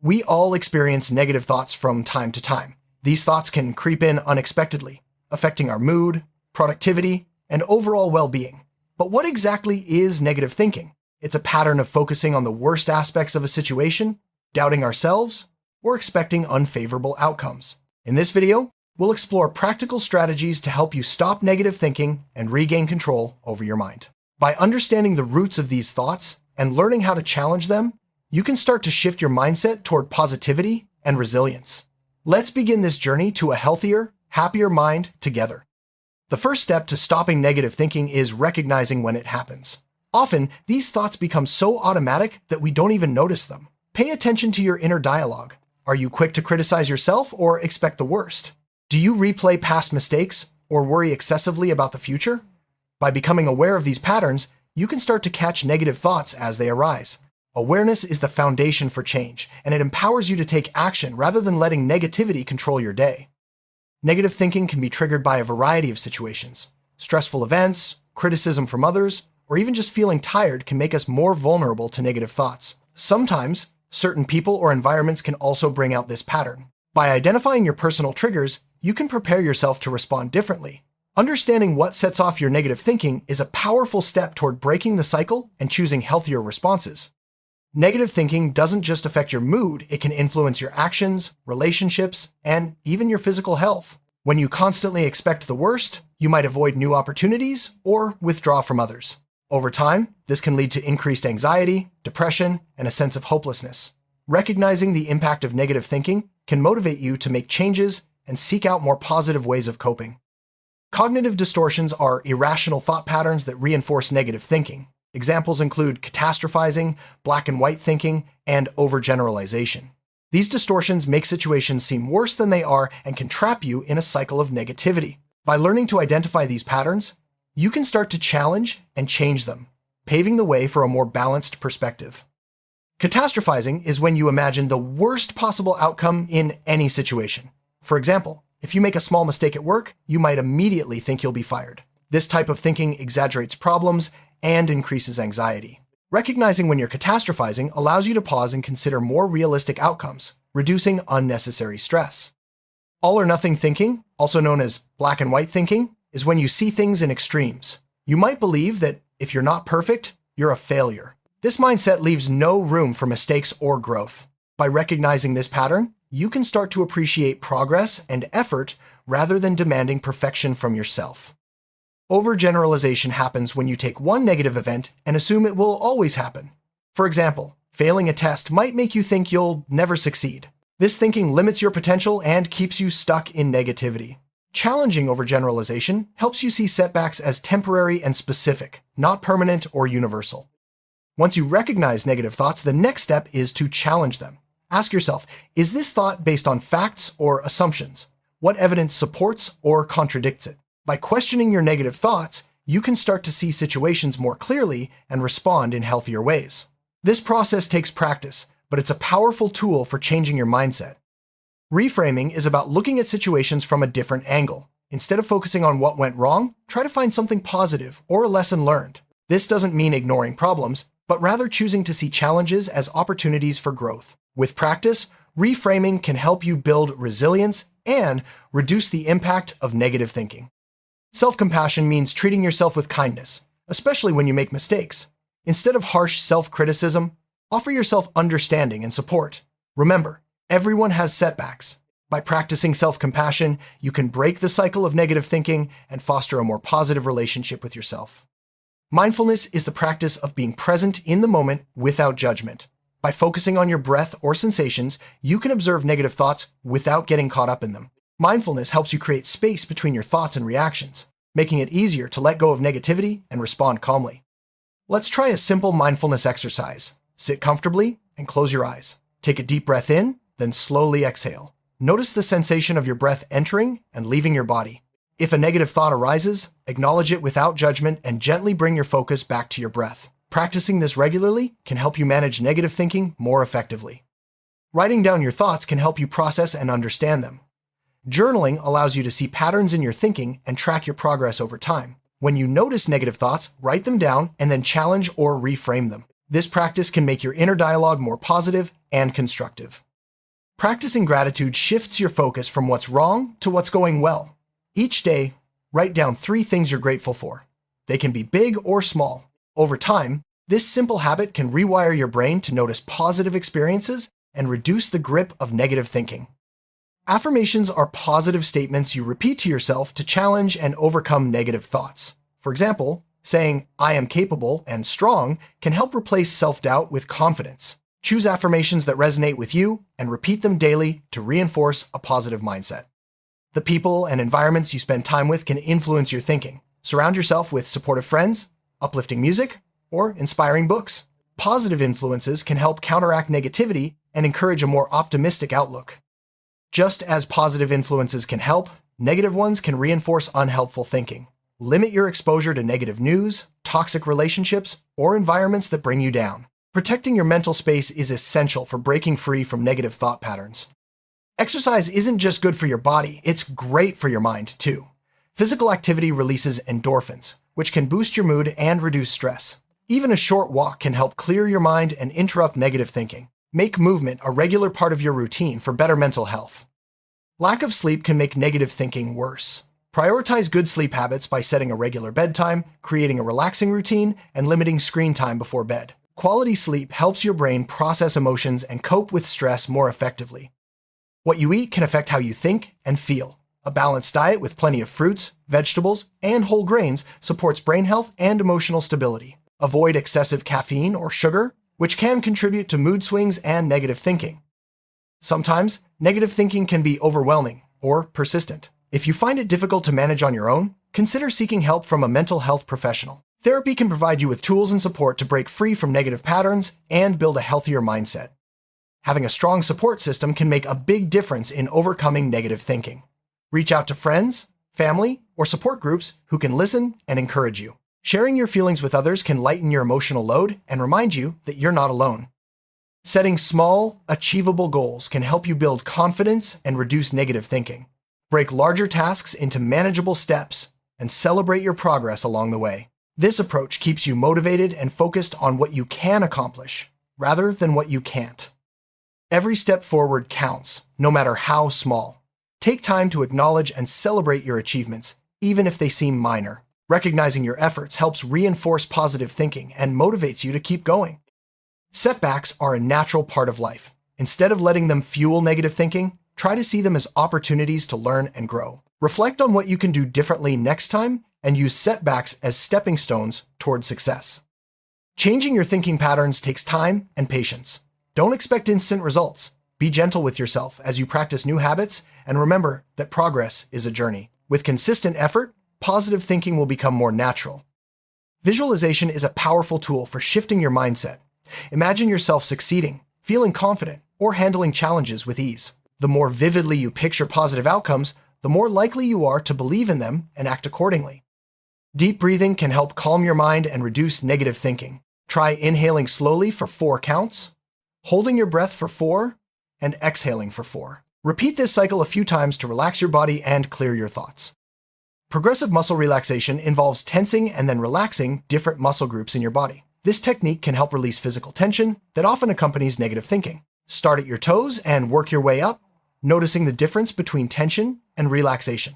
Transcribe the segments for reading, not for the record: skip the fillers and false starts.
We all experience negative thoughts from time to time. These thoughts can creep in unexpectedly, affecting our mood, productivity, and overall well-being. But what exactly is negative thinking? It's a pattern of focusing on the worst aspects of a situation, doubting ourselves, or expecting unfavorable outcomes. In this video, we'll explore practical strategies to help you stop negative thinking and regain control over your mind. By understanding the roots of these thoughts and learning how to challenge them, you can start to shift your mindset toward positivity and resilience. Let's begin this journey to a healthier, happier mind together. The first step to stopping negative thinking is recognizing when it happens. Often, these thoughts become so automatic that we don't even notice them. Pay attention to your inner dialogue. Are you quick to criticize yourself or expect the worst? Do you replay past mistakes or worry excessively about the future? By becoming aware of these patterns, you can start to catch negative thoughts as they arise. Awareness is the foundation for change, and it empowers you to take action rather than letting negativity control your day. Negative thinking can be triggered by a variety of situations. Stressful events, criticism from others, or even just feeling tired can make us more vulnerable to negative thoughts. Sometimes, certain people or environments can also bring out this pattern. By identifying your personal triggers, you can prepare yourself to respond differently. Understanding what sets off your negative thinking is a powerful step toward breaking the cycle and choosing healthier responses. Negative thinking doesn't just affect your mood, it can influence your actions, relationships, and even your physical health. When you constantly expect the worst, you might avoid new opportunities or withdraw from others. Over time, this can lead to increased anxiety, depression, and a sense of hopelessness. Recognizing the impact of negative thinking can motivate you to make changes and seek out more positive ways of coping. Cognitive distortions are irrational thought patterns that reinforce negative thinking. Examples include catastrophizing, black and white thinking, and overgeneralization. These distortions make situations seem worse than they are and can trap you in a cycle of negativity. By learning to identify these patterns, you can start to challenge and change them, paving the way for a more balanced perspective. Catastrophizing is when you imagine the worst possible outcome in any situation. For example, if you make a small mistake at work, you might immediately think you'll be fired. This type of thinking exaggerates problems and increases anxiety. Recognizing when you're catastrophizing allows you to pause and consider more realistic outcomes, reducing unnecessary stress. All or nothing thinking, also known as black and white thinking, is when you see things in extremes. You might believe that if you're not perfect, you're a failure. This mindset leaves no room for mistakes or growth. By recognizing this pattern, you can start to appreciate progress and effort rather than demanding perfection from yourself. Overgeneralization happens when you take one negative event and assume it will always happen. For example, failing a test might make you think you'll never succeed. This thinking limits your potential and keeps you stuck in negativity. Challenging overgeneralization helps you see setbacks as temporary and specific, not permanent or universal. Once you recognize negative thoughts, the next step is to challenge them. Ask yourself, is this thought based on facts or assumptions? What evidence supports or contradicts it? By questioning your negative thoughts, you can start to see situations more clearly and respond in healthier ways. This process takes practice, but it's a powerful tool for changing your mindset. Reframing is about looking at situations from a different angle. Instead of focusing on what went wrong, try to find something positive or a lesson learned. This doesn't mean ignoring problems, but rather choosing to see challenges as opportunities for growth. With practice, reframing can help you build resilience and reduce the impact of negative thinking. Self-compassion means treating yourself with kindness, especially when you make mistakes. Instead of harsh self-criticism, offer yourself understanding and support. Remember, everyone has setbacks. By practicing self-compassion, you can break the cycle of negative thinking and foster a more positive relationship with yourself. Mindfulness is the practice of being present in the moment without judgment. By focusing on your breath or sensations, you can observe negative thoughts without getting caught up in them. Mindfulness helps you create space between your thoughts and reactions, making it easier to let go of negativity and respond calmly. Let's try a simple mindfulness exercise. Sit comfortably and close your eyes. Take a deep breath in, then slowly exhale. Notice the sensation of your breath entering and leaving your body. If a negative thought arises, acknowledge it without judgment and gently bring your focus back to your breath. Practicing this regularly can help you manage negative thinking more effectively. Writing down your thoughts can help you process and understand them. Journaling allows you to see patterns in your thinking and track your progress over time. When you notice negative thoughts, write them down and then challenge or reframe them. This practice can make your inner dialogue more positive and constructive. Practicing gratitude shifts your focus from what's wrong to what's going well. Each day, write down 3 things you're grateful for. They can be big or small. Over time, this simple habit can rewire your brain to notice positive experiences and reduce the grip of negative thinking. Affirmations are positive statements you repeat to yourself to challenge and overcome negative thoughts. For example, saying, "I am capable and strong," can help replace self-doubt with confidence. Choose affirmations that resonate with you and repeat them daily to reinforce a positive mindset. The people and environments you spend time with can influence your thinking. Surround yourself with supportive friends, uplifting music, or inspiring books. Positive influences can help counteract negativity and encourage a more optimistic outlook. Just as positive influences can help, negative ones can reinforce unhelpful thinking. Limit your exposure to negative news, toxic relationships, or environments that bring you down. Protecting your mental space is essential for breaking free from negative thought patterns. Exercise isn't just good for your body, it's great for your mind too. Physical activity releases endorphins, which can boost your mood and reduce stress. Even a short walk can help clear your mind and interrupt negative thinking. Make movement a regular part of your routine for better mental health. Lack of sleep can make negative thinking worse. Prioritize good sleep habits by setting a regular bedtime, creating a relaxing routine, and limiting screen time before bed. Quality sleep helps your brain process emotions and cope with stress more effectively. What you eat can affect how you think and feel. A balanced diet with plenty of fruits, vegetables, and whole grains supports brain health and emotional stability. Avoid excessive caffeine or sugar, which can contribute to mood swings and negative thinking. Sometimes, negative thinking can be overwhelming or persistent. If you find it difficult to manage on your own, consider seeking help from a mental health professional. Therapy can provide you with tools and support to break free from negative patterns and build a healthier mindset. Having a strong support system can make a big difference in overcoming negative thinking. Reach out to friends, family, or support groups who can listen and encourage you. Sharing your feelings with others can lighten your emotional load and remind you that you're not alone. Setting small, achievable goals can help you build confidence and reduce negative thinking. Break larger tasks into manageable steps and celebrate your progress along the way. This approach keeps you motivated and focused on what you can accomplish, rather than what you can't. Every step forward counts, no matter how small. Take time to acknowledge and celebrate your achievements, even if they seem minor. Recognizing your efforts helps reinforce positive thinking and motivates you to keep going. Setbacks are a natural part of life. Instead of letting them fuel negative thinking, try to see them as opportunities to learn and grow. Reflect on what you can do differently next time and use setbacks as stepping stones toward success. Changing your thinking patterns takes time and patience. Don't expect instant results. Be gentle with yourself as you practice new habits, and remember that progress is a journey. With consistent effort, positive thinking will become more natural. Visualization is a powerful tool for shifting your mindset. Imagine yourself succeeding, feeling confident, or handling challenges with ease. The more vividly you picture positive outcomes, the more likely you are to believe in them and act accordingly. Deep breathing can help calm your mind and reduce negative thinking. Try inhaling slowly for 4 counts, holding your breath for 4, and exhaling for 4. Repeat this cycle a few times to relax your body and clear your thoughts. Progressive muscle relaxation involves tensing and then relaxing different muscle groups in your body. This technique can help release physical tension that often accompanies negative thinking. Start at your toes and work your way up, noticing the difference between tension and relaxation.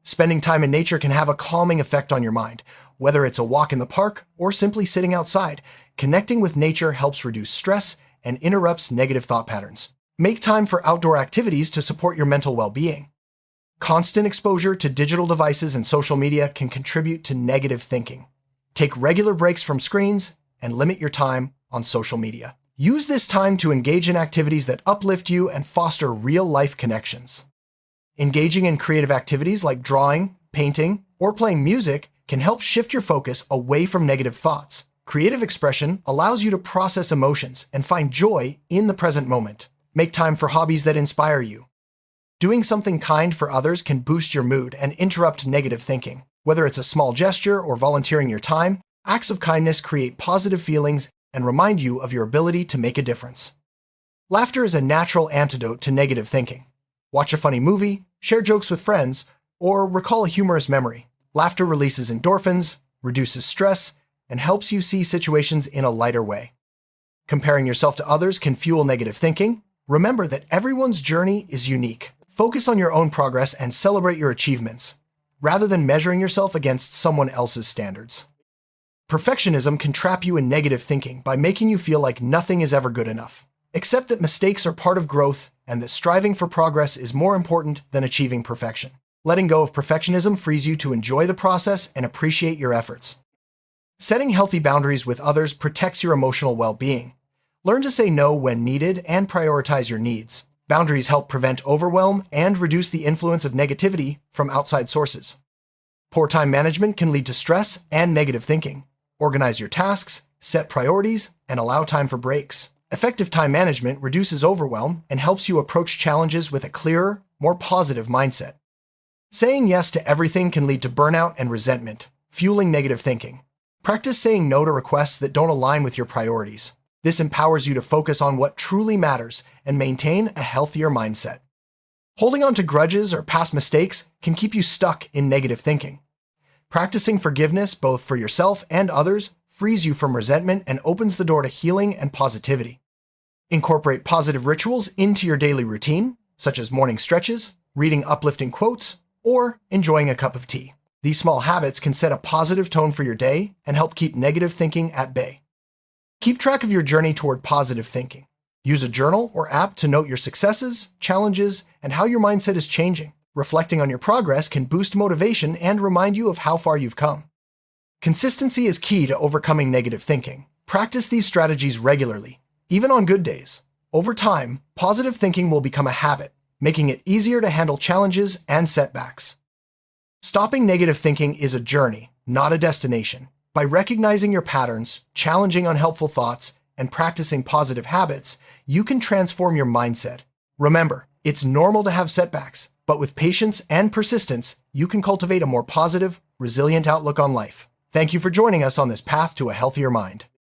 Spending time in nature can have a calming effect on your mind. Whether it's a walk in the park or simply sitting outside, connecting with nature helps reduce stress and interrupts negative thought patterns. Make time for outdoor activities to support your mental well-being. Constant exposure to digital devices and social media can contribute to negative thinking. Take regular breaks from screens and limit your time on social media. Use this time to engage in activities that uplift you and foster real-life connections. Engaging in creative activities like drawing, painting, or playing music can help shift your focus away from negative thoughts. Creative expression allows you to process emotions and find joy in the present moment. Make time for hobbies that inspire you. Doing something kind for others can boost your mood and interrupt negative thinking. Whether it's a small gesture or volunteering your time, acts of kindness create positive feelings and remind you of your ability to make a difference. Laughter is a natural antidote to negative thinking. Watch a funny movie, share jokes with friends, or recall a humorous memory. Laughter releases endorphins, reduces stress, and helps you see situations in a lighter way. Comparing yourself to others can fuel negative thinking. Remember that everyone's journey is unique. Focus on your own progress and celebrate your achievements, rather than measuring yourself against someone else's standards. Perfectionism can trap you in negative thinking by making you feel like nothing is ever good enough. Accept that mistakes are part of growth and that striving for progress is more important than achieving perfection. Letting go of perfectionism frees you to enjoy the process and appreciate your efforts. Setting healthy boundaries with others protects your emotional well-being. Learn to say no when needed and prioritize your needs. Boundaries help prevent overwhelm and reduce the influence of negativity from outside sources. Poor time management can lead to stress and negative thinking. Organize your tasks, set priorities, and allow time for breaks. Effective time management reduces overwhelm and helps you approach challenges with a clearer, more positive mindset. Saying yes to everything can lead to burnout and resentment, fueling negative thinking. Practice saying no to requests that don't align with your priorities. This empowers you to focus on what truly matters and maintain a healthier mindset. Holding on to grudges or past mistakes can keep you stuck in negative thinking. Practicing forgiveness, both for yourself and others, frees you from resentment and opens the door to healing and positivity. Incorporate positive rituals into your daily routine, such as morning stretches, reading uplifting quotes, or enjoying a cup of tea. These small habits can set a positive tone for your day and help keep negative thinking at bay. Keep track of your journey toward positive thinking. Use a journal or app to note your successes, challenges, and how your mindset is changing. Reflecting on your progress can boost motivation and remind you of how far you've come. Consistency is key to overcoming negative thinking. Practice these strategies regularly, even on good days. Over time, positive thinking will become a habit, making it easier to handle challenges and setbacks. Stopping negative thinking is a journey, not a destination. By recognizing your patterns, challenging unhelpful thoughts, and practicing positive habits, you can transform your mindset. Remember, it's normal to have setbacks, but with patience and persistence, you can cultivate a more positive, resilient outlook on life. Thank you for joining us on this path to a healthier mind.